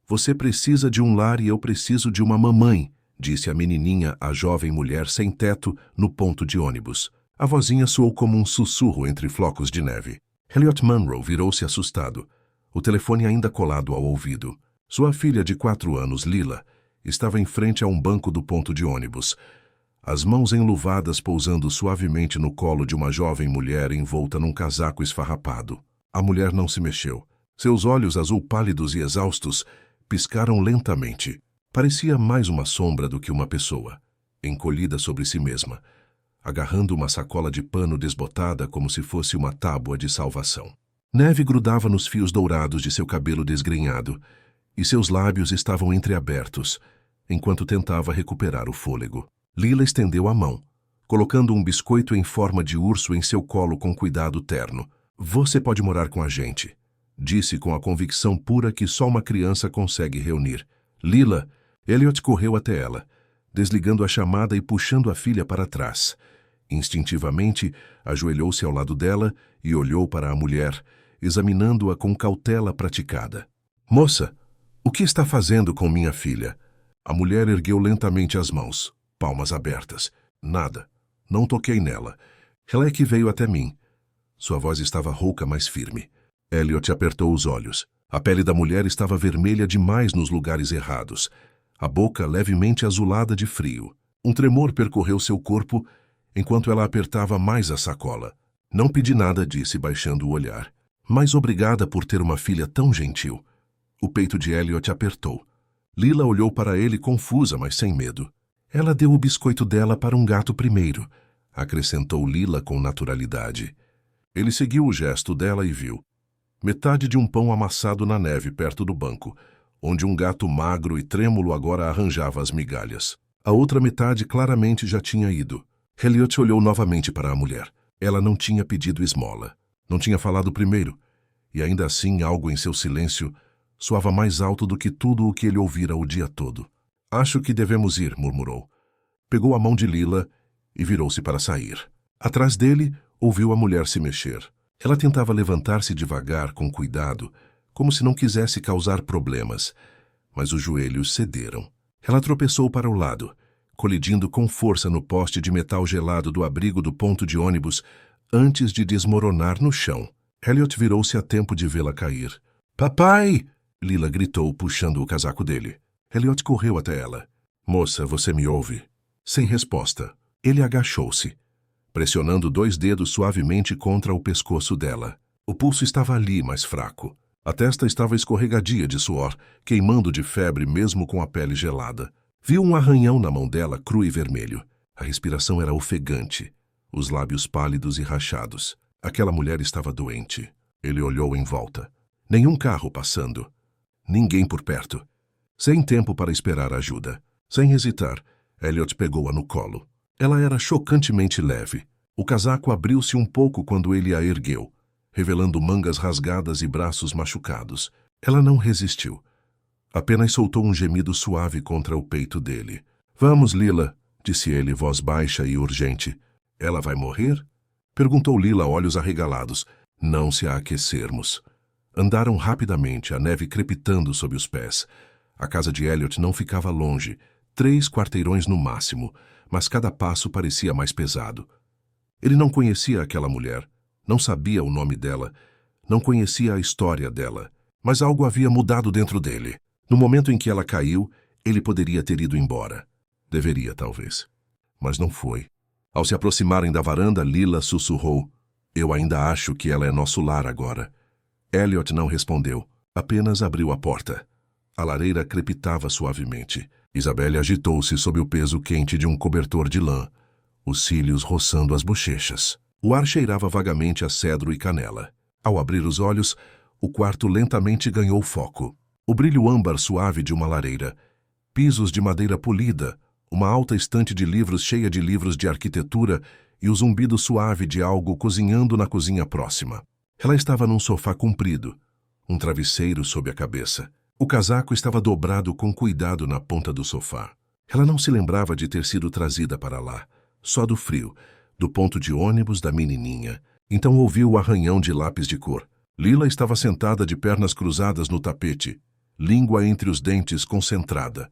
Você precisa de um lar e eu preciso de uma mamãe, disse a menininha à jovem mulher sem teto no ponto de ônibus. A vozinha soou como um sussurro entre flocos de neve. Elliot Munro virou-se assustado, o telefone ainda colado ao ouvido. Sua filha de 4 anos, Lila, estava em frente a um banco do ponto de ônibus, as mãos enluvadas pousando suavemente no colo de uma jovem mulher envolta num casaco esfarrapado. A mulher não se mexeu. Seus olhos azul pálidos e exaustos piscaram lentamente. Parecia mais uma sombra do que uma pessoa, encolhida sobre si mesma, agarrando uma sacola de pano desbotada como se fosse uma tábua de salvação. Neve grudava nos fios dourados de seu cabelo desgrenhado, e seus lábios estavam entreabertos, enquanto tentava recuperar o fôlego. Lila estendeu a mão, colocando um biscoito em forma de urso em seu colo com cuidado terno. Você pode morar com a gente, disse com a convicção pura que só uma criança consegue reunir. Lila, Elliot correu até ela, desligando a chamada e puxando a filha para trás. Instintivamente, ajoelhou-se ao lado dela e olhou para a mulher, examinando-a com cautela praticada. Moça, o que está fazendo com minha filha? A mulher ergueu lentamente as mãos, palmas abertas. Nada. Não toquei nela. Ela é que veio até mim. Sua voz estava rouca, mas firme. Elliot apertou os olhos. A pele da mulher estava vermelha demais nos lugares errados. A boca levemente azulada de frio. Um tremor percorreu seu corpo enquanto ela apertava mais a sacola. Não pedi nada, disse, baixando o olhar. Mas obrigada por ter uma filha tão gentil. O peito de Elliot apertou. Lila olhou para ele confusa, mas sem medo. Ela deu o biscoito dela para um gato primeiro, acrescentou Lila com naturalidade. Ele seguiu o gesto dela e viu metade de um pão amassado na neve perto do banco, onde um gato magro e trêmulo agora arranjava as migalhas. A outra metade claramente já tinha ido. Elliot olhou novamente para a mulher. Ela não tinha pedido esmola. Não tinha falado primeiro. E ainda assim algo em seu silêncio soava mais alto do que tudo o que ele ouvira o dia todo. Acho que devemos ir, murmurou. Pegou a mão de Lila e virou-se para sair. Atrás dele, ouviu a mulher se mexer. Ela tentava levantar-se devagar, com cuidado, como se não quisesse causar problemas, mas os joelhos cederam. Ela tropeçou para o lado, colidindo com força no poste de metal gelado do abrigo do ponto de ônibus antes de desmoronar no chão. Elliot virou-se a tempo de vê-la cair. Papai! Lila gritou, puxando o casaco dele. Elliot correu até ela. Moça, você me ouve? Sem resposta. Ele agachou-se, pressionando 2 dedos suavemente contra o pescoço dela. O pulso estava ali, mas fraco. A testa estava escorregadia de suor, queimando de febre mesmo com a pele gelada. Viu um arranhão na mão dela, cru e vermelho. A respiração era ofegante, os lábios pálidos e rachados. Aquela mulher estava doente. Ele olhou em volta. Nenhum carro passando. Ninguém por perto. Sem tempo para esperar ajuda. Sem hesitar, Elliot pegou-a no colo. Ela era chocantemente leve. O casaco abriu-se um pouco quando ele a ergueu, revelando mangas rasgadas e braços machucados. Ela não resistiu. Apenas soltou um gemido suave contra o peito dele. Vamos, Lila, disse ele, voz baixa e urgente. Ela vai morrer? Perguntou Lila, olhos arregalados. Não se a aquecermos. Andaram rapidamente, a neve crepitando sob os pés. A casa de Elliot não ficava longe, 3 quarteirões no máximo, mas cada passo parecia mais pesado. Ele não conhecia aquela mulher, não sabia o nome dela, não conhecia a história dela, mas algo havia mudado dentro dele. No momento em que ela caiu, ele poderia ter ido embora. Deveria, talvez. Mas não foi. Ao se aproximarem da varanda, Lila sussurrou. Eu ainda acho que ela é nosso lar agora. Elliot não respondeu, apenas abriu a porta. A lareira crepitava suavemente. Isabelle agitou-se sob o peso quente de um cobertor de lã, os cílios roçando as bochechas. O ar cheirava vagamente a cedro e canela. Ao abrir os olhos, o quarto lentamente ganhou foco. O brilho âmbar suave de uma lareira, pisos de madeira polida, uma alta estante de livros cheia de livros de arquitetura e o zumbido suave de algo cozinhando na cozinha próxima. Ela estava num sofá comprido, um travesseiro sob a cabeça. O casaco estava dobrado com cuidado na ponta do sofá. Ela não se lembrava de ter sido trazida para lá, só do frio, do ponto de ônibus da menininha. Então ouviu o arranhão de lápis de cor. Lila estava sentada de pernas cruzadas no tapete, língua entre os dentes concentrada,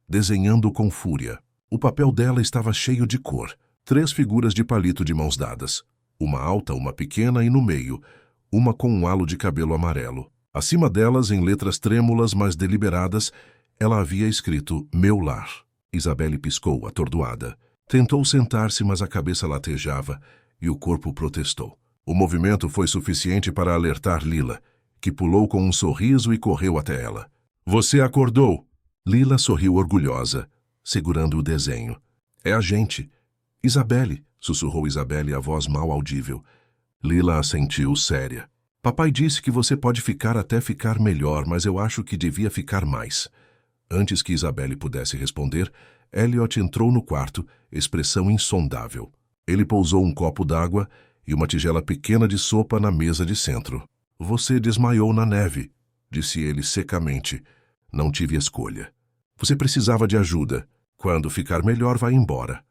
desenhando com fúria. O papel dela estava cheio de cor. 3 figuras de palito de mãos dadas. Uma alta, uma pequena e no meio, uma com um halo de cabelo amarelo. Acima delas, em letras trêmulas, mas deliberadas, ela havia escrito Meu Lar. Isabelle piscou, atordoada. Tentou sentar-se, mas a cabeça latejava e o corpo protestou. O movimento foi suficiente para alertar Lila, que pulou com um sorriso e correu até ela. Você acordou! Lila sorriu orgulhosa, segurando o desenho. É a gente. Isabelle, sussurrou Isabelle, a voz mal audível. Lila assentiu, séria. Papai disse que você pode ficar até ficar melhor, mas eu acho que devia ficar mais. Antes que Isabelle pudesse responder, Elliot entrou no quarto, expressão insondável. Ele pousou um copo d'água e uma tigela pequena de sopa na mesa de centro. Você desmaiou na neve, disse ele secamente. Não tive escolha. Você precisava de ajuda. Quando ficar melhor, vai embora.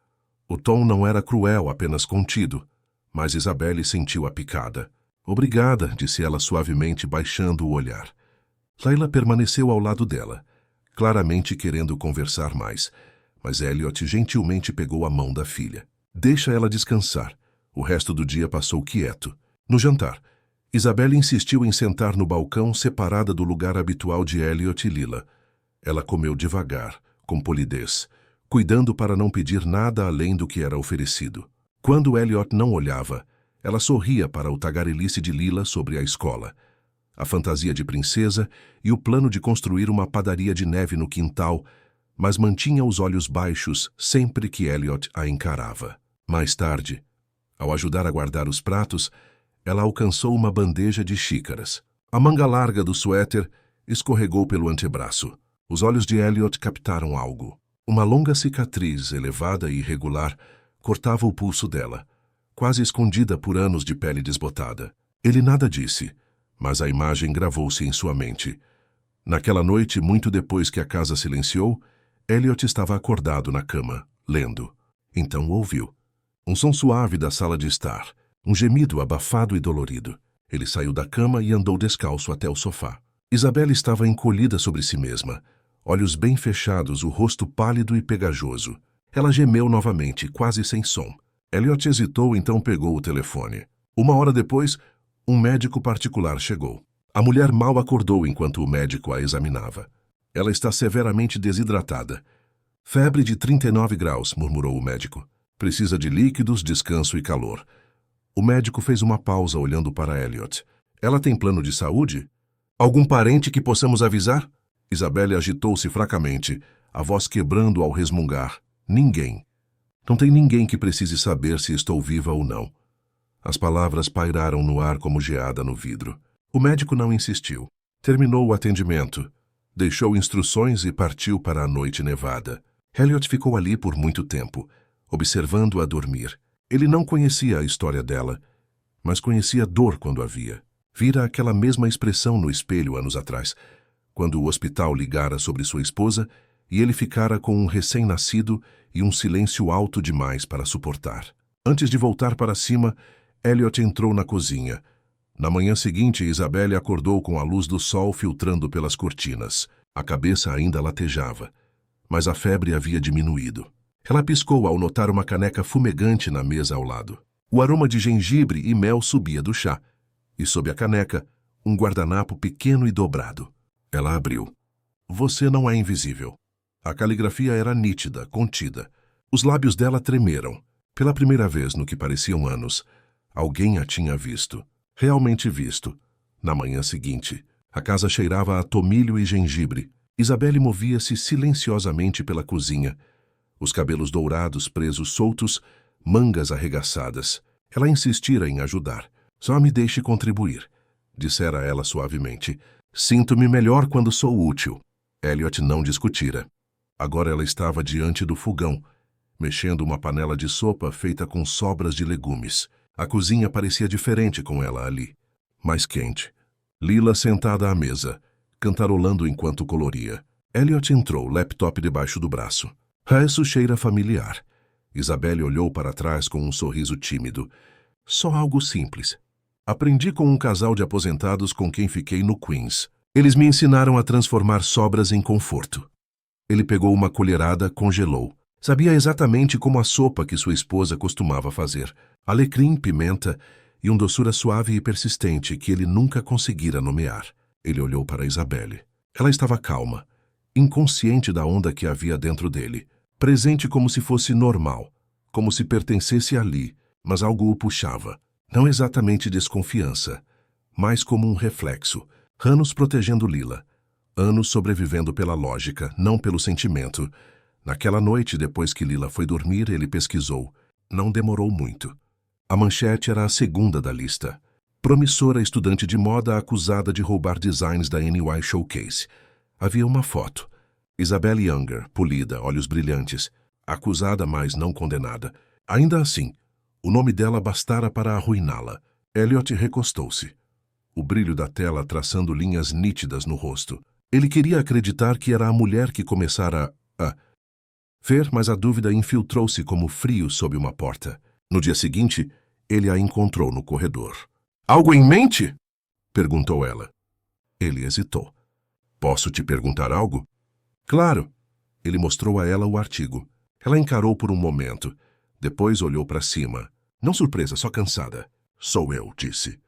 O tom não era cruel, apenas contido, mas Isabelle sentiu a picada. Obrigada, disse ela suavemente, baixando o olhar. Layla permaneceu ao lado dela, claramente querendo conversar mais, mas Elliot gentilmente pegou a mão da filha. Deixa ela descansar. O resto do dia passou quieto. No jantar, Isabelle insistiu em sentar no balcão, separada do lugar habitual de Elliot e Lila. Ela comeu devagar, com polidez, cuidando para não pedir nada além do que era oferecido. Quando Elliot não olhava, ela sorria para o tagarelice de Lila sobre a escola, a fantasia de princesa e o plano de construir uma padaria de neve no quintal, mas mantinha os olhos baixos sempre que Elliot a encarava. Mais tarde, ao ajudar a guardar os pratos, ela alcançou uma bandeja de xícaras. A manga larga do suéter escorregou pelo antebraço. Os olhos de Elliot captaram algo. Uma longa cicatriz, elevada e irregular, cortava o pulso dela, quase escondida por anos de pele desbotada. Ele nada disse, mas a imagem gravou-se em sua mente. Naquela noite, muito depois que a casa silenciou, Elliot estava acordado na cama, lendo. Então ouviu. Um som suave da sala de estar, um gemido abafado e dolorido. Ele saiu da cama e andou descalço até o sofá. Isabelle estava encolhida sobre si mesma, olhos bem fechados, o rosto pálido e pegajoso. Ela gemeu novamente, quase sem som. Elliot hesitou, então pegou o telefone. 1 hora depois, um médico particular chegou. A mulher mal acordou enquanto o médico a examinava. Ela está severamente desidratada. Febre de 39 graus, murmurou o médico. Precisa de líquidos, descanso e calor. O médico fez uma pausa olhando para Elliot. Ela tem plano de saúde? Algum parente que possamos avisar? Isabelle agitou-se fracamente, a voz quebrando ao resmungar. Ninguém. Não tem ninguém que precise saber se estou viva ou não. As palavras pairaram no ar como geada no vidro. O médico não insistiu. Terminou o atendimento. Deixou instruções e partiu para a noite nevada. Elliot ficou ali por muito tempo, observando-a dormir. Ele não conhecia a história dela, mas conhecia a dor quando a via. Vira aquela mesma expressão no espelho anos atrás, quando o hospital ligara sobre sua esposa e ele ficara com um recém-nascido e um silêncio alto demais para suportar. Antes de voltar para cima, Elliot entrou na cozinha. Na manhã seguinte, Isabelle acordou com a luz do sol filtrando pelas cortinas. A cabeça ainda latejava, mas a febre havia diminuído. Ela piscou ao notar uma caneca fumegante na mesa ao lado. O aroma de gengibre e mel subia do chá, e sob a caneca, um guardanapo pequeno e dobrado. Ela abriu. Você não é invisível. A caligrafia era nítida, contida. Os lábios dela tremeram. Pela primeira vez no que pareciam anos, alguém a tinha visto. Realmente visto. Na manhã seguinte, a casa cheirava a tomilho e gengibre. Isabelle movia-se silenciosamente pela cozinha, os cabelos dourados presos soltos, mangas arregaçadas. Ela insistira em ajudar. Só me deixe contribuir, dissera ela suavemente. Sinto-me melhor quando sou útil. Elliot não discutira. Agora ela estava diante do fogão, mexendo uma panela de sopa feita com sobras de legumes. A cozinha parecia diferente com ela ali, mais quente. Lila sentada à mesa, cantarolando enquanto coloria. Elliot entrou, laptop debaixo do braço. Isso cheira familiar. Isabelle olhou para trás com um sorriso tímido. Só algo simples. Aprendi com um casal de aposentados com quem fiquei no Queens. Eles me ensinaram a transformar sobras em conforto. Ele pegou uma colherada, congelou. Sabia exatamente como a sopa que sua esposa costumava fazer. Alecrim, pimenta e uma doçura suave e persistente que ele nunca conseguira nomear. Ele olhou para Isabelle. Ela estava calma, inconsciente da onda que havia dentro dele, presente como se fosse normal, como se pertencesse ali, mas algo o puxava. Não exatamente desconfiança, mas como um reflexo. Anos protegendo Lila. Anos sobrevivendo pela lógica, não pelo sentimento. Naquela noite, depois que Lila foi dormir, ele pesquisou. Não demorou muito. A manchete era a segunda da lista. Promissora estudante de moda acusada de roubar designs da NY Showcase. Havia uma foto. Isabelle Younger, polida, olhos brilhantes. Acusada, mas não condenada. Ainda assim, o nome dela bastara para arruiná-la. Elliot recostou-se. O brilho da tela traçando linhas nítidas no rosto. Ele queria acreditar que era a mulher que começara a ver, mas a dúvida infiltrou-se como frio sob uma porta. No dia seguinte, ele a encontrou no corredor. "Algo em mente?" perguntou ela. Ele hesitou. "Posso te perguntar algo?" "Claro." Ele mostrou a ela o artigo. Ela encarou por um momento. Depois olhou para cima. Não surpresa, só cansada. "Sou eu", disse.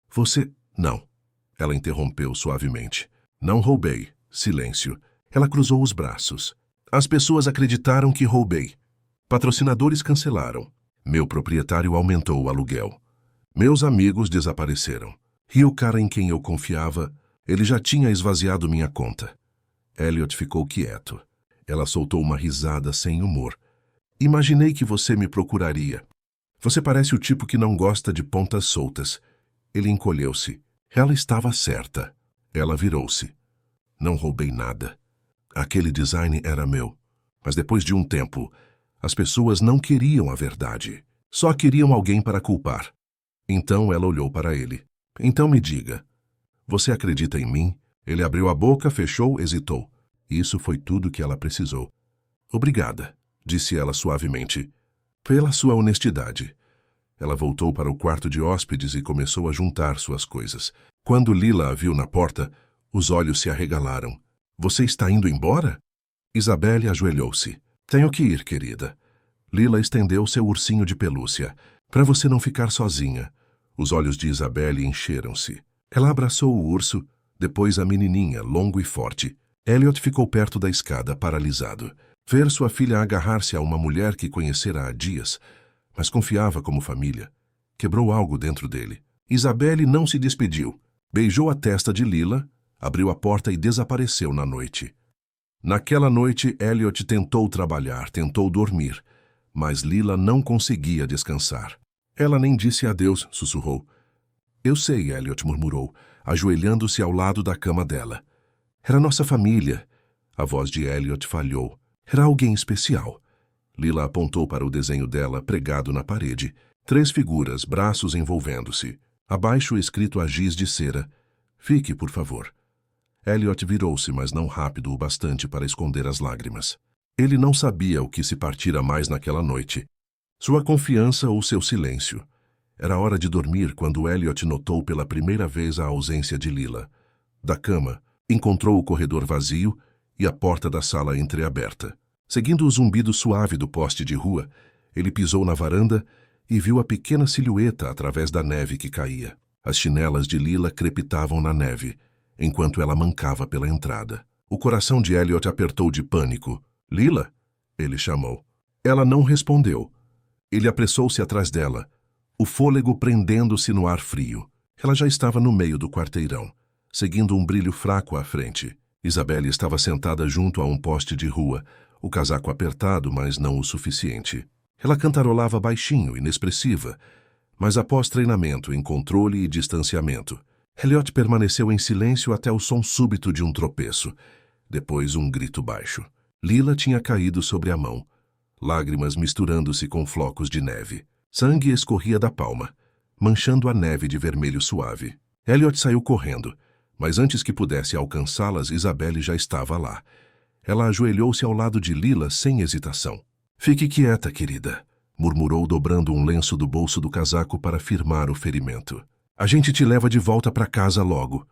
"Você..." "Não." Ela interrompeu suavemente. "Não roubei." Silêncio. Ela cruzou os braços. "As pessoas acreditaram que roubei. Patrocinadores cancelaram. Meu proprietário aumentou o aluguel. Meus amigos desapareceram. E o cara em quem eu confiava, ele já tinha esvaziado minha conta." Elliot ficou quieto. Ela soltou uma risada sem humor. "Imaginei que você me procuraria. Você parece o tipo que não gosta de pontas soltas." Ele encolheu-se. Ela estava certa. Ela virou-se. "Não roubei nada. Aquele design era meu. Mas depois de um tempo, as pessoas não queriam a verdade. Só queriam alguém para culpar." Então ela olhou para ele. "Então me diga, você acredita em mim?" Ele abriu a boca, fechou, hesitou. Isso foi tudo que ela precisou. "Obrigada", disse ela suavemente, "pela sua honestidade." Ela voltou para o quarto de hóspedes e começou a juntar suas coisas. Quando Lila a viu na porta, os olhos se arregalaram. "Você está indo embora?" Isabelle ajoelhou-se. "Tenho que ir, querida." Lila estendeu seu ursinho de pelúcia. "Para você não ficar sozinha." Os olhos de Isabelle encheram-se. Ela abraçou o urso, depois a menininha, longo e forte. Elliot ficou perto da escada, paralisado. Ver sua filha agarrar-se a uma mulher que conhecera há dias, mas confiava como família, quebrou algo dentro dele. Isabelle não se despediu. Beijou a testa de Lila, abriu a porta e desapareceu na noite. Naquela noite, Elliot tentou trabalhar, tentou dormir, mas Lila não conseguia descansar. Ela nem disse adeus, sussurrou. "Eu sei", Elliot murmurou, ajoelhando-se ao lado da cama dela. "Era nossa família." A voz de Elliot falhou. "Era alguém especial." Lila apontou para o desenho dela pregado na parede. 3 figuras, braços envolvendo-se. Abaixo escrito a giz de cera: "Fique, por favor." Elliot virou-se, mas não rápido o bastante para esconder as lágrimas. Ele não sabia o que se partira mais naquela noite. Sua confiança ou seu silêncio. Era hora de dormir quando Elliot notou pela primeira vez a ausência de Lila. Da cama, encontrou o corredor vazio e a porta da sala entreaberta. Seguindo o zumbido suave do poste de rua, ele pisou na varanda e viu a pequena silhueta através da neve que caía. As chinelas de Lila crepitavam na neve, enquanto ela mancava pela entrada. O coração de Elliot apertou de pânico. "Lila?" ele chamou. Ela não respondeu. Ele apressou-se atrás dela, o fôlego prendendo-se no ar frio. Ela já estava no meio do quarteirão, seguindo um brilho fraco à frente. Isabelle estava sentada junto a um poste de rua, o casaco apertado, mas não o suficiente. Ela cantarolava baixinho, inexpressiva, mas após treinamento em controle e distanciamento. Elliot permaneceu em silêncio até o som súbito de um tropeço. Depois um grito baixo. Lila tinha caído sobre a mão, lágrimas misturando-se com flocos de neve. Sangue escorria da palma, manchando a neve de vermelho suave. Elliot saiu correndo, mas antes que pudesse alcançá-las, Isabelle já estava lá. Ela ajoelhou-se ao lado de Lila sem hesitação. "Fique quieta, querida", murmurou, dobrando um lenço do bolso do casaco para firmar o ferimento. "A gente te leva de volta para casa logo."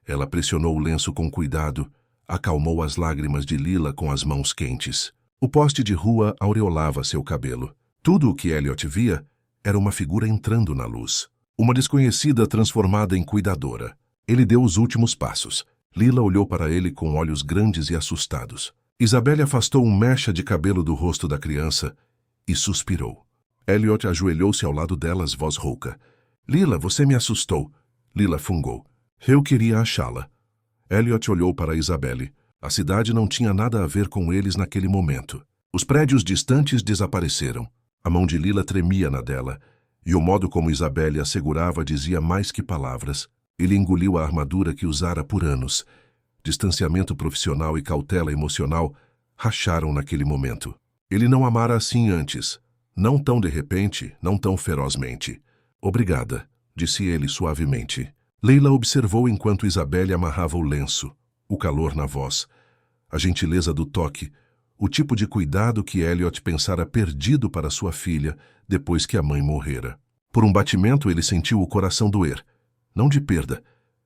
Ela pressionou o lenço com cuidado, acalmou as lágrimas de Lila com as mãos quentes. O poste de rua aureolava seu cabelo. Tudo o que Elliot via era uma figura entrando na luz. Uma desconhecida transformada em cuidadora. Ele deu os últimos passos. Lila olhou para ele com olhos grandes e assustados. Isabelle afastou um mecha de cabelo do rosto da criança e suspirou. Elliot ajoelhou-se ao lado delas, voz rouca. Lila, você me assustou. Lila fungou. Eu queria achá-la. Elliot olhou para Isabelle. A cidade não tinha nada a ver com eles naquele momento. Os prédios distantes desapareceram. A mão de Lila tremia na dela, e o modo como Isabelle a segurava dizia mais que palavras. Ele engoliu a armadura que usara por anos. Distanciamento profissional e cautela emocional racharam naquele momento. Ele não amara assim antes. Não tão de repente, não tão ferozmente. Obrigada, disse ele suavemente. Leila observou enquanto Isabelle amarrava o lenço, o calor na voz, a gentileza do toque, o tipo de cuidado que Elliot pensara perdido para sua filha depois que a mãe morrera. Por um batimento ele sentiu o coração doer, não de perda,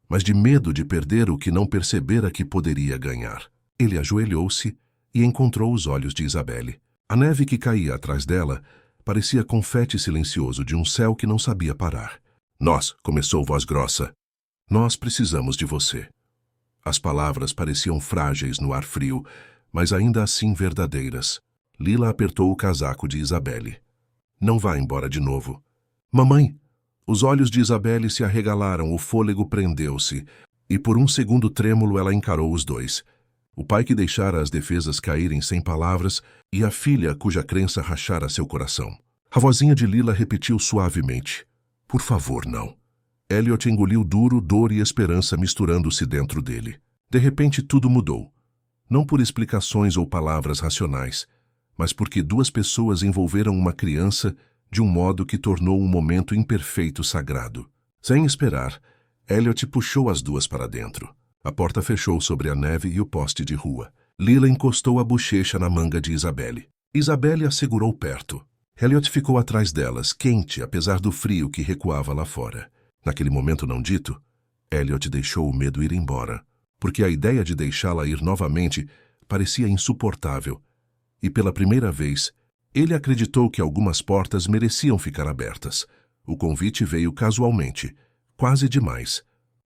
mas de medo de perder o que não percebera que poderia ganhar. Ele ajoelhou-se e encontrou os olhos de Isabelle. A neve que caía atrás dela parecia confete silencioso de um céu que não sabia parar. Nós, começou voz grossa. Nós precisamos de você. As palavras pareciam frágeis no ar frio, mas ainda assim verdadeiras. Lila apertou o casaco de Isabelle. Não vá embora de novo. Mamãe! Os olhos de Isabelle se arregalaram, o fôlego prendeu-se, e por um segundo trêmulo ela encarou os dois. O pai que deixara as defesas caírem sem palavras e a filha cuja crença rachara seu coração. A vozinha de Lila repetiu suavemente. Por favor, não. Elliot engoliu duro, dor e esperança misturando-se dentro dele. De repente tudo mudou. Não por explicações ou palavras racionais, mas porque duas pessoas envolveram uma criança de um modo que tornou um momento imperfeito sagrado. Sem esperar, Elliot puxou as duas para dentro. A porta fechou sobre a neve e o poste de rua. Lila encostou a bochecha na manga de Isabelle. Isabelle a segurou perto. Elliot ficou atrás delas, quente apesar do frio que recuava lá fora. Naquele momento não dito, Elliot deixou o medo ir embora, porque a ideia de deixá-la ir novamente parecia insuportável, e pela primeira vez, ele acreditou que algumas portas mereciam ficar abertas. O convite veio casualmente, quase demais.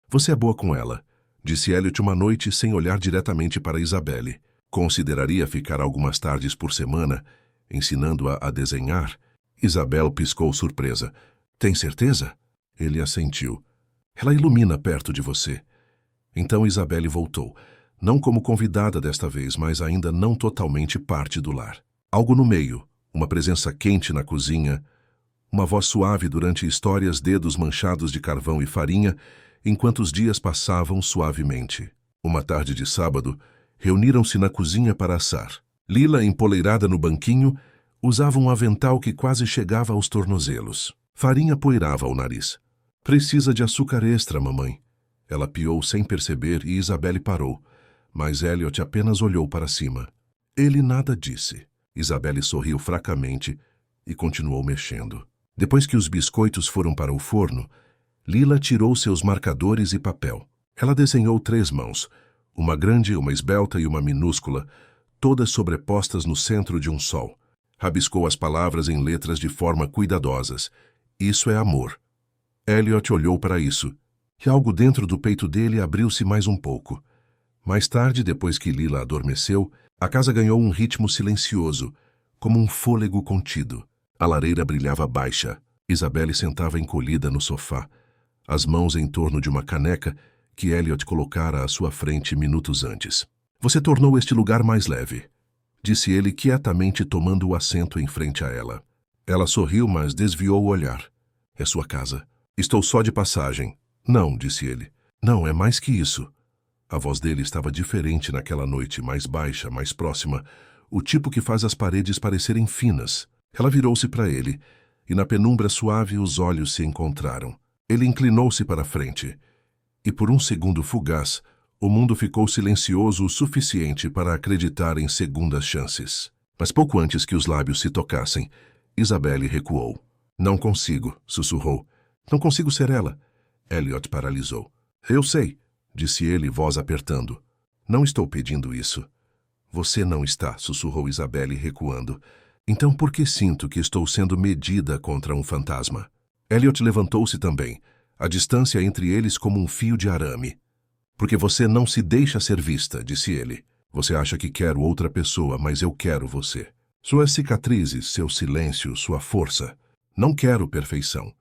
Você é boa com ela, disse Elliot uma noite sem olhar diretamente para Isabelle. Consideraria ficar algumas tardes por semana, ensinando-a a desenhar? Isabelle piscou surpresa. Tem certeza? Ele assentiu. Ela ilumina perto de você. Então Isabelle voltou, não como convidada desta vez, mas ainda não totalmente parte do lar. Algo no meio, uma presença quente na cozinha, uma voz suave durante histórias, dedos manchados de carvão e farinha, enquanto os dias passavam suavemente. Uma tarde de sábado, reuniram-se na cozinha para assar. Lila, empoleirada no banquinho, usava um avental que quase chegava aos tornozelos. Farinha poeirava ao nariz. Precisa de açúcar extra, mamãe. Ela piou sem perceber e Isabelle parou, mas Elliot apenas olhou para cima. Ele nada disse. Isabelle sorriu fracamente e continuou mexendo. Depois que os biscoitos foram para o forno, Lila tirou seus marcadores e papel. Ela desenhou 3 mãos, uma grande, uma esbelta e uma minúscula, todas sobrepostas no centro de um sol. Rabiscou as palavras em letras de forma cuidadosas. Isso é amor. Elliot olhou para isso, e algo dentro do peito dele abriu-se mais um pouco. Mais tarde, depois que Lila adormeceu, a casa ganhou um ritmo silencioso, como um fôlego contido. A lareira brilhava baixa. Isabelle sentava encolhida no sofá, as mãos em torno de uma caneca que Elliot colocara à sua frente minutos antes. Você tornou este lugar mais leve, disse ele quietamente tomando o assento em frente a ela. Ela sorriu, mas desviou o olhar. É sua casa. Estou só de passagem. Não, disse ele. Não, é mais que isso. A voz dele estava diferente naquela noite, mais baixa, mais próxima, o tipo que faz as paredes parecerem finas. Ela virou-se para ele, e na penumbra suave os olhos se encontraram. Ele inclinou-se para a frente, e por um segundo fugaz, o mundo ficou silencioso o suficiente para acreditar em segundas chances. Mas pouco antes que os lábios se tocassem, Isabelle recuou. Não consigo, sussurrou. Não consigo ser ela. Elliot paralisou. Eu sei. disse ele, voz apertando. Não estou pedindo isso. Você não está, sussurrou Isabelle, recuando. Então por que sinto que estou sendo medida contra um fantasma? Elliot levantou-se também, a distância entre eles como um fio de arame. Porque você não se deixa ser vista, disse ele. Você acha que quero outra pessoa, mas eu quero você. Suas cicatrizes, seu silêncio, sua força. Não quero perfeição.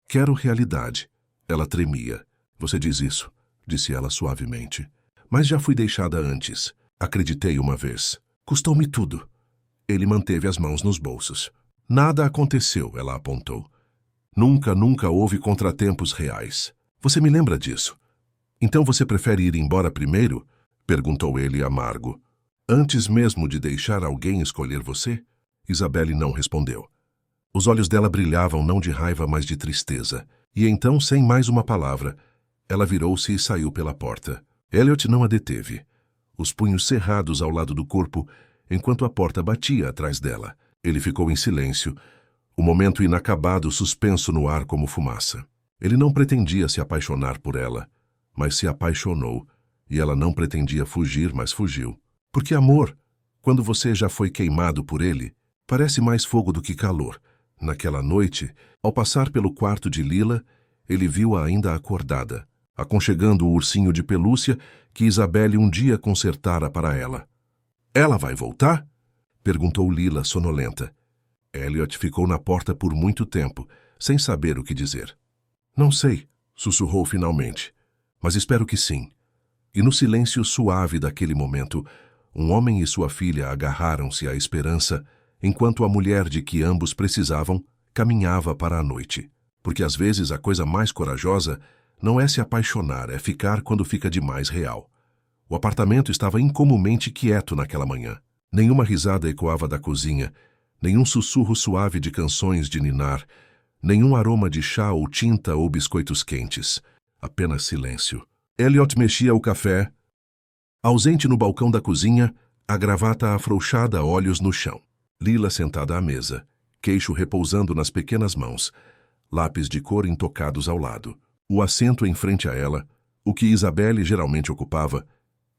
Quero realidade. Ela tremia. Você diz isso, disse ela suavemente. Mas já fui deixada antes. Acreditei uma vez. Custou-me tudo. Ele manteve as mãos nos bolsos. Nada aconteceu, ela apontou. Nunca houve contratempos reais. Você me lembra disso. Então você prefere ir embora primeiro? Perguntou ele amargo. Antes mesmo de deixar alguém escolher você? Isabelle não respondeu. Os olhos dela brilhavam não de raiva, mas de tristeza. E então, sem mais uma palavra, ela virou-se e saiu pela porta. Elliot não a deteve, os punhos cerrados ao lado do corpo, enquanto a porta batia atrás dela. Ele ficou em silêncio, o momento inacabado suspenso no ar como fumaça. Ele não pretendia se apaixonar por ela, mas se apaixonou, e ela não pretendia fugir, mas fugiu. Porque amor, quando você já foi queimado por ele, parece mais fogo do que calor. Naquela noite, ao passar pelo quarto de Lila, ele viu-a ainda acordada, aconchegando o ursinho de pelúcia que Isabelle um dia consertara para ela. Ela vai voltar? Perguntou Lila, sonolenta. Elliot ficou na porta por muito tempo, sem saber o que dizer. Não sei, sussurrou finalmente, mas espero que sim. E no silêncio suave daquele momento, um homem e sua filha agarraram-se à esperança, enquanto a mulher de que ambos precisavam caminhava para a noite. Porque às vezes a coisa mais corajosa não é se apaixonar, é ficar quando fica demais real. O apartamento estava incomumente quieto naquela manhã. Nenhuma risada ecoava da cozinha, nenhum sussurro suave de canções de ninar, nenhum aroma de chá ou tinta ou biscoitos quentes. Apenas silêncio. Elliot mexia o café. Ausente no balcão da cozinha, a gravata afrouxada, olhos no chão. Lila sentada à mesa, queixo repousando nas pequenas mãos, lápis de cor intocados ao lado. O assento em frente a ela, o que Isabelle geralmente ocupava,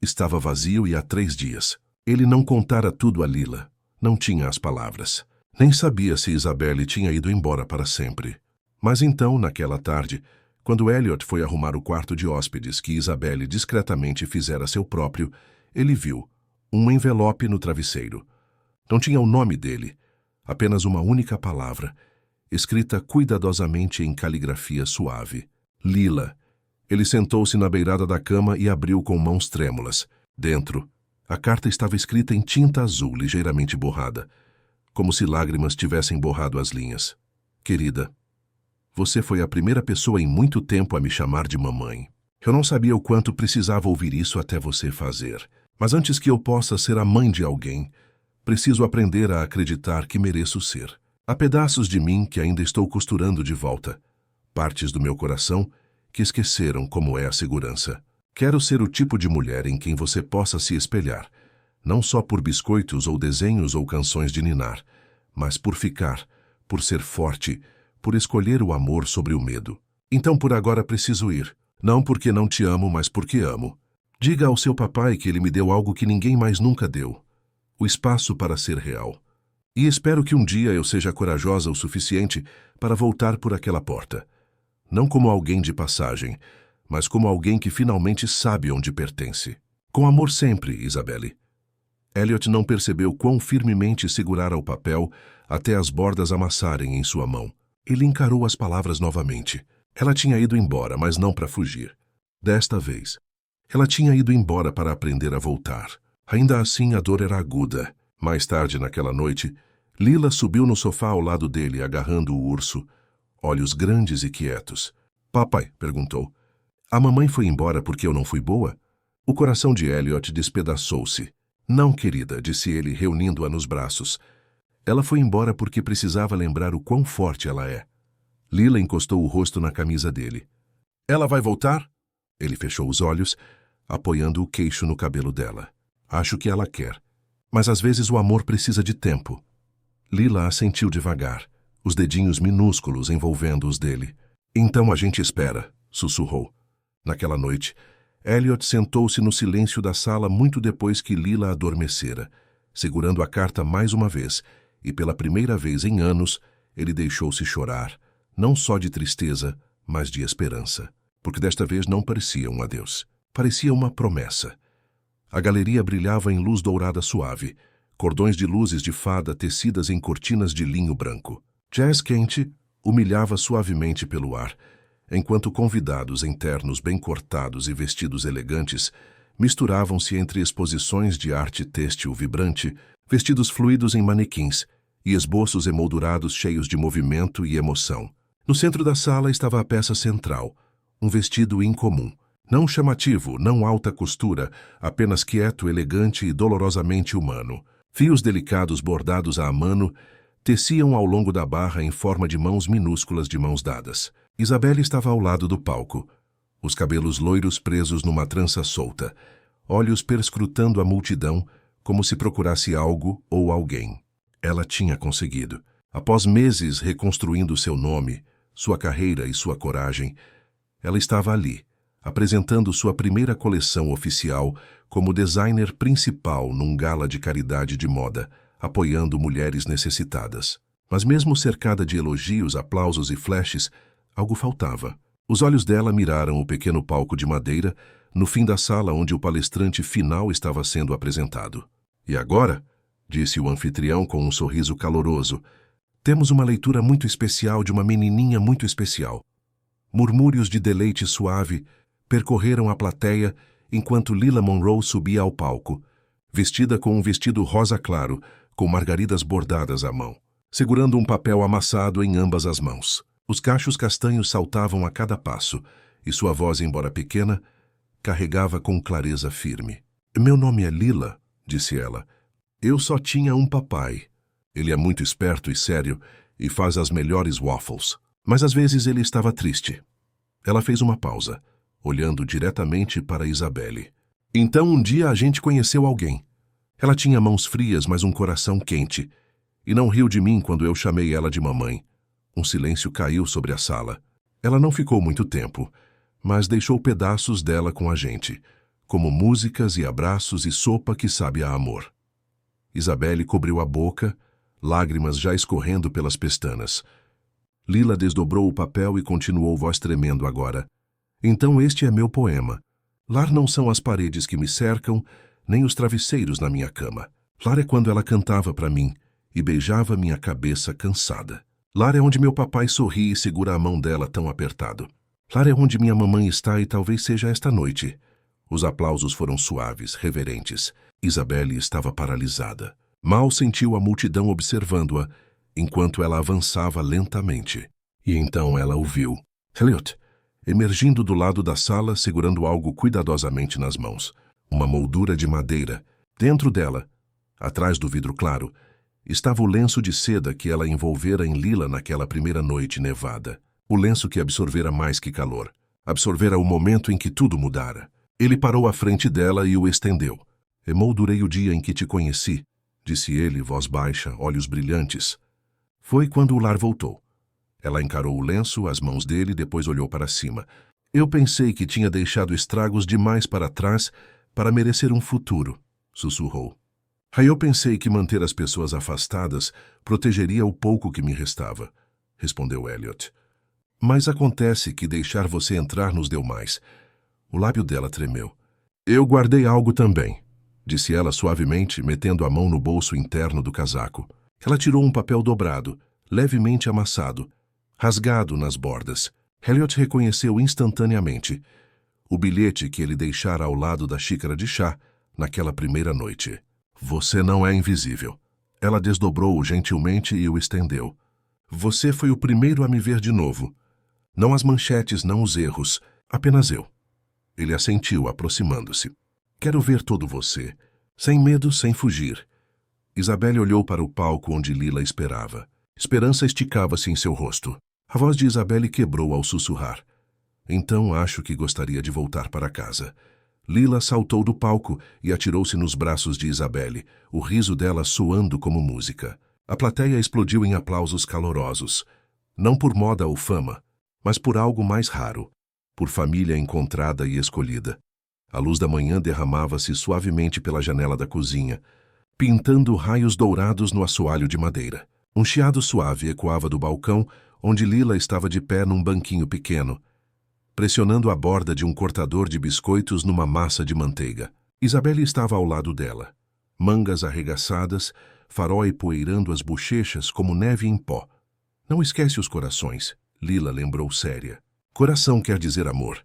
estava vazio e há 3 dias. Ele não contara tudo a Lila, não tinha as palavras. Nem sabia se Isabelle tinha ido embora para sempre. Mas então, naquela tarde, quando Elliot foi arrumar o quarto de hóspedes que Isabelle discretamente fizera seu próprio, ele viu um envelope no travesseiro. Não tinha o nome dele, apenas uma única palavra, escrita cuidadosamente em caligrafia suave. Lila. Ele sentou-se na beirada da cama e abriu com mãos trêmulas. Dentro, a carta estava escrita em tinta azul ligeiramente borrada, como se lágrimas tivessem borrado as linhas. Querida, você foi a primeira pessoa em muito tempo a me chamar de mamãe. Eu não sabia o quanto precisava ouvir isso até você fazer. Mas antes que eu possa ser a mãe de alguém, preciso aprender a acreditar que mereço ser. Há pedaços de mim que ainda estou costurando de volta. Partes do meu coração que esqueceram como é a segurança. Quero ser o tipo de mulher em quem você possa se espelhar, não só por biscoitos ou desenhos ou canções de ninar, mas por ficar, por ser forte, por escolher o amor sobre o medo. Então por agora preciso ir, não porque não te amo, mas porque amo. Diga ao seu papai que ele me deu algo que ninguém mais nunca deu, o espaço para ser real. E espero que um dia eu seja corajosa o suficiente para voltar por aquela porta. Não como alguém de passagem, mas como alguém que finalmente sabe onde pertence. Com amor sempre, Isabelle. Elliot não percebeu quão firmemente segurara o papel até as bordas amassarem em sua mão. Ele encarou as palavras novamente. Ela tinha ido embora, mas não para fugir. Desta vez, ela tinha ido embora para aprender a voltar. Ainda assim, a dor era aguda. Mais tarde naquela noite, Lila subiu no sofá ao lado dele, agarrando o urso, olhos grandes e quietos. Papai, perguntou, a mamãe foi embora porque eu não fui boa? O coração de Elliot despedaçou-se. Não, querida, disse ele, reunindo-a nos braços. Ela foi embora porque precisava lembrar o quão forte ela é. Lila encostou o rosto na camisa dele. Ela vai voltar? Ele fechou os olhos, apoiando o queixo no cabelo dela. Acho que ela quer. Mas às vezes o amor precisa de tempo. Lila assentiu devagar, os dedinhos minúsculos envolvendo os dele. Então a gente espera, sussurrou. Naquela noite, Elliot sentou-se no silêncio da sala muito depois que Lila adormecera, segurando a carta mais uma vez, e pela primeira vez em anos, ele deixou-se chorar, não só de tristeza, mas de esperança, porque desta vez não parecia um adeus, parecia uma promessa. A galeria brilhava em luz dourada suave, cordões de luzes de fada tecidas em cortinas de linho branco. Jazz quente humilhava suavemente pelo ar, enquanto convidados em ternos bem cortados e vestidos elegantes misturavam-se entre exposições de arte têxtil vibrante, vestidos fluidos em manequins e esboços emoldurados cheios de movimento e emoção. No centro da sala estava a peça central, um vestido incomum, não chamativo, não alta costura, apenas quieto, elegante e dolorosamente humano. Fios delicados bordados à mano teciam ao longo da barra em forma de mãos minúsculas de mãos dadas. Isabelle estava ao lado do palco, os cabelos loiros presos numa trança solta, olhos perscrutando a multidão como se procurasse algo ou alguém. Ela tinha conseguido. Após meses reconstruindo seu nome, sua carreira e sua coragem, ela estava ali, apresentando sua primeira coleção oficial como designer principal num gala de caridade de moda, apoiando mulheres necessitadas. Mas mesmo cercada de elogios, aplausos e flashes, algo faltava. Os olhos dela miraram o pequeno palco de madeira, no fim da sala onde o palestrante final estava sendo apresentado. E agora, disse o anfitrião com um sorriso caloroso, temos uma leitura muito especial de uma menininha muito especial. Murmúrios de deleite suave percorreram a plateia enquanto Lila Monroe subia ao palco, vestida com um vestido rosa claro, com margaridas bordadas à mão, segurando um papel amassado em ambas as mãos. Os cachos castanhos saltavam a cada passo, e sua voz, embora pequena, carregava com clareza firme. Meu nome é Lila, disse ela. Eu só tinha um papai. Ele é muito esperto e sério e faz as melhores waffles. Mas às vezes ele estava triste. Ela fez uma pausa, olhando diretamente para Isabelle. Então um dia a gente conheceu alguém. Ela tinha mãos frias, mas um coração quente, e não riu de mim quando eu chamei ela de mamãe. Um silêncio caiu sobre a sala. Ela não ficou muito tempo, mas deixou pedaços dela com a gente, como músicas e abraços e sopa que sabe a amor. Isabelle cobriu a boca, lágrimas já escorrendo pelas pestanas. Lila desdobrou o papel e continuou, voz tremendo agora. Então este é meu poema. Lar não são as paredes que me cercam, nem os travesseiros na minha cama. Lar é quando ela cantava para mim e beijava minha cabeça cansada. Lar é onde meu papai sorri e segura a mão dela tão apertado. Lar é onde minha mamãe está e talvez seja esta noite. Os aplausos foram suaves, reverentes. Isabelle estava paralisada. Mal sentiu a multidão observando-a, enquanto ela avançava lentamente. E então ela o viu. Elliot, emergindo do lado da sala, segurando algo cuidadosamente nas mãos. Uma moldura de madeira. Dentro dela, atrás do vidro claro, estava o lenço de seda que ela envolvera em Lila naquela primeira noite nevada. O lenço que absorvera mais que calor. Absorvera o momento em que tudo mudara. Ele parou à frente dela e o estendeu. Emoldurei o dia em que te conheci, disse ele, voz baixa, olhos brilhantes. Foi quando o lar voltou. Ela encarou o lenço, as mãos dele, depois olhou para cima. Eu pensei que tinha deixado estragos demais para trás para merecer um futuro, sussurrou. Aí eu pensei que manter as pessoas afastadas protegeria o pouco que me restava, respondeu Elliot. Mas acontece que deixar você entrar nos deu mais. O lábio dela tremeu. Eu guardei algo também, disse ela suavemente, metendo a mão no bolso interno do casaco. Ela tirou um papel dobrado, levemente amassado, rasgado nas bordas. Elliot reconheceu instantaneamente o bilhete que ele deixara ao lado da xícara de chá naquela primeira noite. Você não é invisível. Ela desdobrou-o gentilmente e o estendeu. Você foi o primeiro a me ver de novo. Não as manchetes, não os erros, apenas eu. Ele assentiu, aproximando-se. Quero ver todo você, sem medo, sem fugir. Isabelle olhou para o palco onde Lila esperava. Esperança esticava-se em seu rosto. A voz de Isabelle quebrou ao sussurrar. Então acho que gostaria de voltar para casa. Lila saltou do palco e atirou-se nos braços de Isabelle, o riso dela soando como música. A plateia explodiu em aplausos calorosos. Não por moda ou fama, mas por algo mais raro, por família encontrada e escolhida. A luz da manhã derramava-se suavemente pela janela da cozinha, pintando raios dourados no assoalho de madeira. Um chiado suave ecoava do balcão, onde Lila estava de pé num banquinho pequeno, pressionando a borda de um cortador de biscoitos numa massa de manteiga. Isabelle estava ao lado dela, mangas arregaçadas, farói poeirando as bochechas como neve em pó. Não esquece os corações, Lila lembrou séria. Coração quer dizer amor.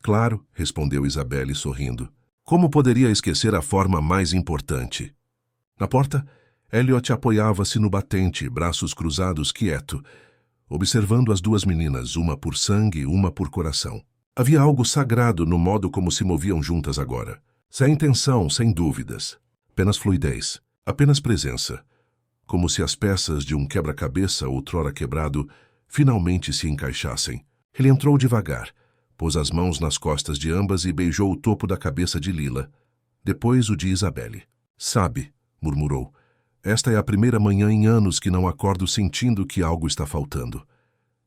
Claro, respondeu Isabelle sorrindo. Como poderia esquecer a forma mais importante? Na porta, Elliot apoiava-se no batente, braços cruzados, quieto, observando as duas meninas, uma por sangue, uma por coração. Havia algo sagrado no modo como se moviam juntas agora. Sem tensão, sem dúvidas. Apenas fluidez, apenas presença. Como se as peças de um quebra-cabeça outrora quebrado finalmente se encaixassem. Ele entrou devagar, pôs as mãos nas costas de ambas e beijou o topo da cabeça de Lila. Depois o de Isabelle. Sabe, murmurou, esta é a primeira manhã em anos que não acordo sentindo que algo está faltando.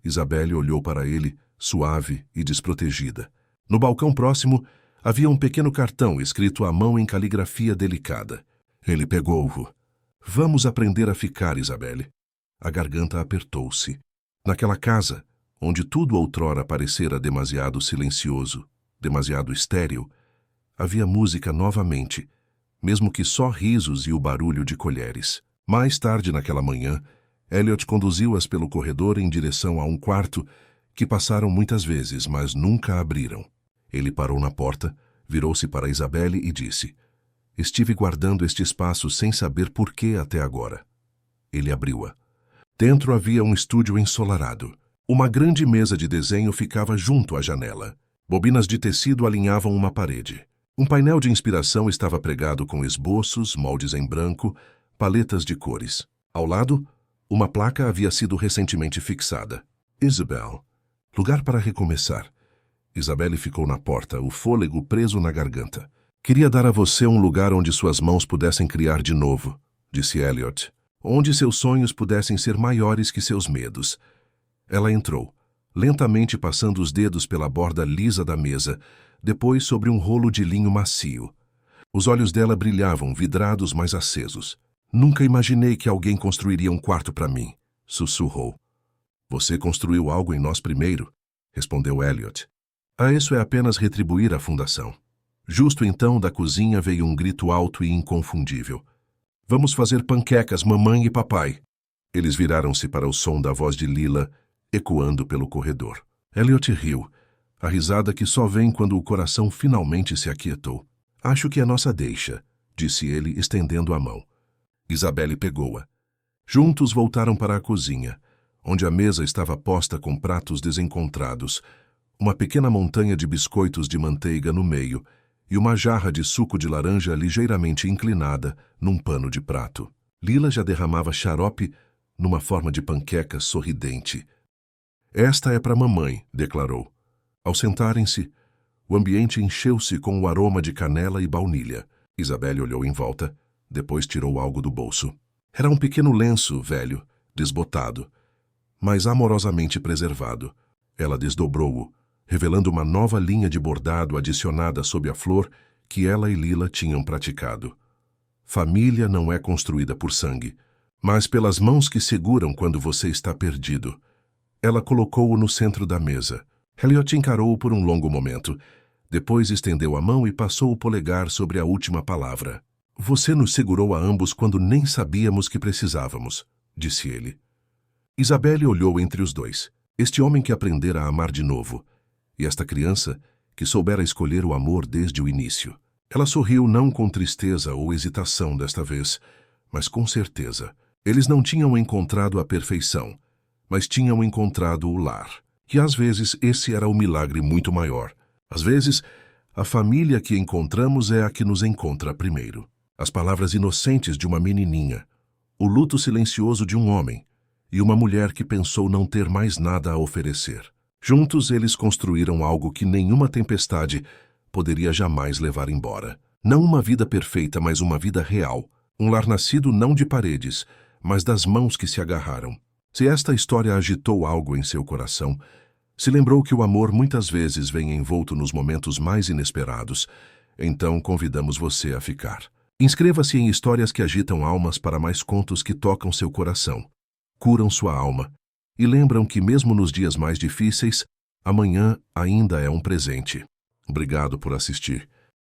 Isabelle olhou para ele, suave e desprotegida. No balcão próximo, havia um pequeno cartão escrito à mão em caligrafia delicada. Ele pegou-o. Vamos aprender a ficar, Isabelle. A garganta apertou-se. Naquela casa, onde tudo outrora parecera demasiado silencioso, demasiado estéril, havia música novamente, mesmo que só risos e o barulho de colheres. Mais tarde naquela manhã, Elliot conduziu-as pelo corredor em direção a um quarto que passaram muitas vezes, mas nunca abriram. Ele parou na porta, virou-se para Isabelle e disse: Estive guardando este espaço sem saber por que até agora. Ele abriu-a. Dentro havia um estúdio ensolarado. Uma grande mesa de desenho ficava junto à janela. Bobinas de tecido alinhavam uma parede. Um painel de inspiração estava pregado com esboços, moldes em branco, paletas de cores. Ao lado, uma placa havia sido recentemente fixada. Isabel. Lugar para recomeçar. Isabelle ficou na porta, o fôlego preso na garganta. Queria dar a você um lugar onde suas mãos pudessem criar de novo, disse Elliot. Onde seus sonhos pudessem ser maiores que seus medos. Ela entrou, lentamente passando os dedos pela borda lisa da mesa, depois sobre um rolo de linho macio. Os olhos dela brilhavam, vidrados mas acesos. Nunca imaginei que alguém construiria um quarto para mim, sussurrou. Você construiu algo em nós primeiro, respondeu Elliot. Isso é apenas retribuir a fundação. Justo então da cozinha veio um grito alto e inconfundível. Vamos fazer panquecas, mamãe e papai. Eles viraram-se para o som da voz de Lila, ecoando pelo corredor. Elliot riu, a risada que só vem quando o coração finalmente se aquietou. Acho que é nossa deixa, disse ele, estendendo a mão. Isabelle pegou-a. Juntos voltaram para a cozinha, onde a mesa estava posta com pratos desencontrados, uma pequena montanha de biscoitos de manteiga no meio e uma jarra de suco de laranja ligeiramente inclinada num pano de prato. Lila já derramava xarope numa forma de panqueca sorridente. Esta é para mamãe, declarou. Ao sentarem-se, o ambiente encheu-se com o aroma de canela e baunilha. Isabelle olhou em volta, depois tirou algo do bolso. Era um pequeno lenço velho, desbotado, mas amorosamente preservado. Ela desdobrou-o, revelando uma nova linha de bordado adicionada sob a flor que ela e Lila tinham praticado. Família não é construída por sangue, mas pelas mãos que seguram quando você está perdido. Ela colocou-o no centro da mesa. Elliot encarou-o por um longo momento. Depois estendeu a mão e passou o polegar sobre a última palavra. Você nos segurou a ambos quando nem sabíamos que precisávamos, disse ele. Isabelle olhou entre os dois. Este homem que aprendera a amar de novo. E esta criança que soubera escolher o amor desde o início. Ela sorriu não com tristeza ou hesitação desta vez, mas com certeza. Eles não tinham encontrado a perfeição, mas tinham encontrado o lar. E às vezes esse era o milagre muito maior. Às vezes, a família que encontramos é a que nos encontra primeiro. As palavras inocentes de uma menininha, o luto silencioso de um homem e uma mulher que pensou não ter mais nada a oferecer. Juntos eles construíram algo que nenhuma tempestade poderia jamais levar embora. Não uma vida perfeita, mas uma vida real. Um lar nascido não de paredes, mas das mãos que se agarraram. Se esta história agitou algo em seu coração, Se lembrou que o amor muitas vezes vem envolto nos momentos mais inesperados, então convidamos você a ficar. Inscreva-se em Histórias que Agitam Almas para mais contos que tocam seu coração, curam sua alma e lembram que mesmo nos dias mais difíceis, amanhã ainda é um presente. Obrigado por assistir.